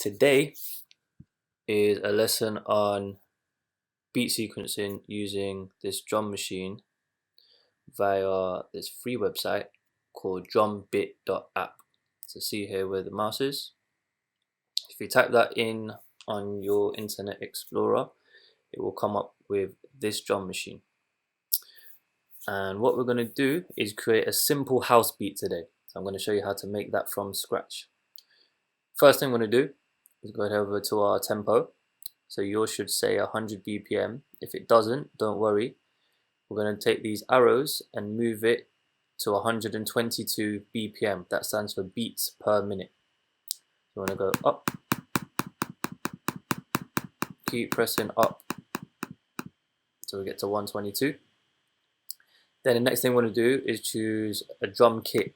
Today is a lesson on beat sequencing using this drum machine via this free website called drumbit.app. So see here where the mouse is. If you type that in on your Internet Explorer, it will come up with this drum machine. And what we're going to do is create a simple house beat today. So I'm going to show you how to make that from scratch. First thing I'm going to do is go over to our tempo. So yours should say 100 BPM. If it doesn't, don't worry. We're going to take these arrows and move it to 122 BPM. That stands for beats per minute. So we're going to go up, keep pressing up until we get to 122. Then the next thing we're going to do is choose a drum kit.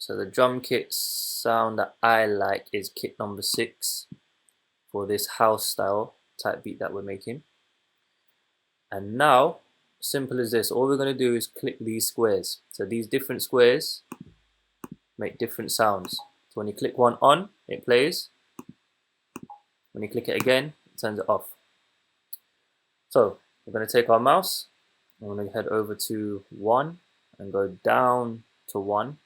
So the drum kit sound that I like is kit number 6 for this house style type beat that we're making. And now, simple as this, all we're going to do is click these squares. So these different squares make different sounds. So when you click one on, it plays. When you click it again, it turns it off. So we're going to take our mouse, and we're going to head over to 1 and go down to 1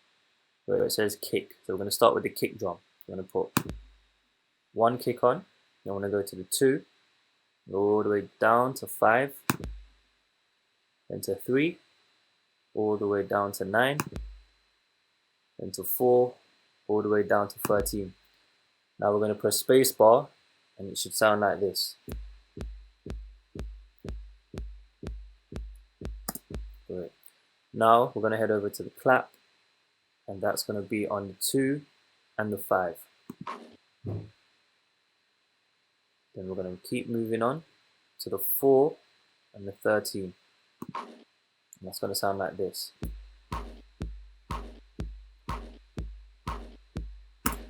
where it says kick. So we're going to start with the kick drum. We're going to put 1 kick on. Then we're going to go to the 2, go all the way down to 5, then to 3, all the way down to 9, then to 4, all the way down to 13. Now we're going to press spacebar and it should sound like this. Great. Now we're going to head over to the clap, and that's going to be on the 2 and the 5. Then we're going to keep moving on to the 4 and the 13. And that's going to sound like this.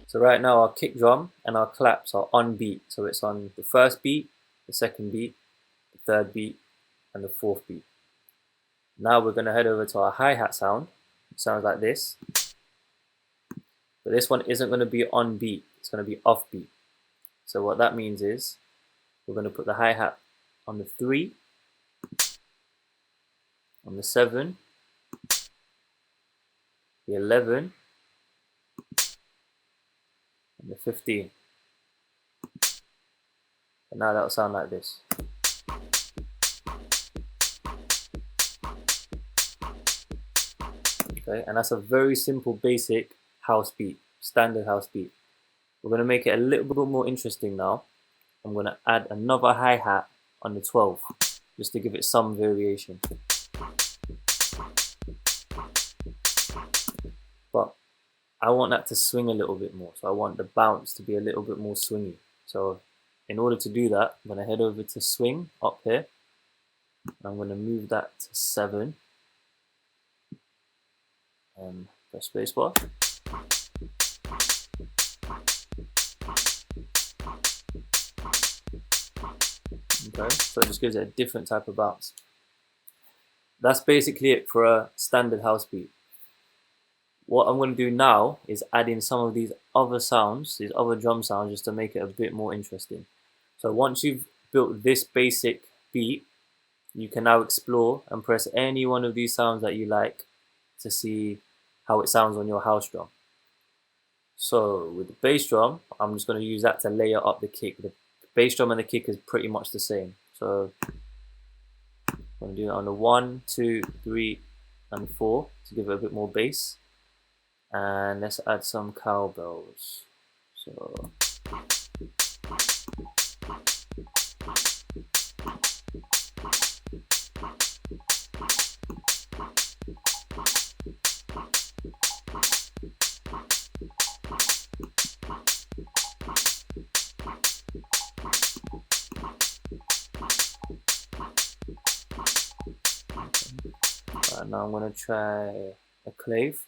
So right now our kick drum and our claps are on beat. So it's on the first beat, the second beat, the third beat, and the fourth beat. Now we're going to head over to our hi-hat sound. It sounds like this. But this one isn't going to be on beat. It's going to be off beat. So what that means is we're going to put the hi-hat on the 3, on the 7, the 11, and the 15. And now that'll sound like this. Okay, and that's a very simple, basic house beat, standard house beat. We're going to make it a little bit more interesting now. I'm going to add another hi-hat on the 12, just to give it some variation. But I want that to swing a little bit more, so I want the bounce to be a little bit more swingy. So in order to do that, I'm going to head over to swing up here. I'm going to move that to 7 and press spacebar. Okay, so it just gives it a different type of bounce. That's basically it for a standard house beat. What I'm going to do now is add in some of these other sounds, these other drum sounds, just to make it a bit more interesting. So once you've built this basic beat, you can now explore and press any one of these sounds that you like to see how it sounds on your house drum. So with the bass drum, I'm just going to use that to layer up the kick. The bass drum and the kick is pretty much the same. So I'm going to do it on the 1, 2, 3, and 4 to give it a bit more bass. And let's add some cowbells. So now I'm going to try a clave.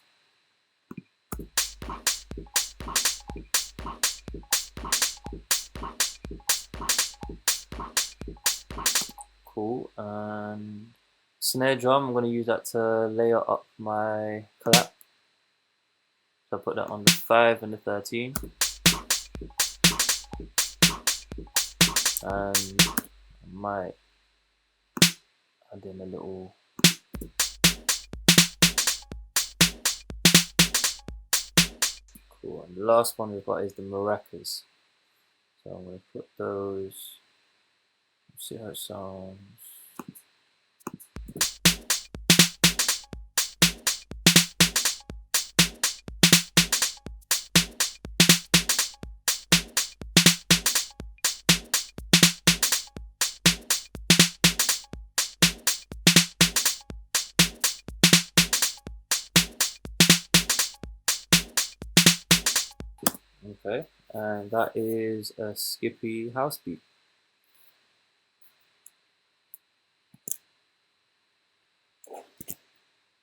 Cool. And snare drum, I'm going to use that to layer up my clap. So I put that on the 5 and the 13. and I might add in a little cool. And the last one we've got is the maracas. So I'm going to put those, see how it sounds. Okay, and that is a Skippy house beat.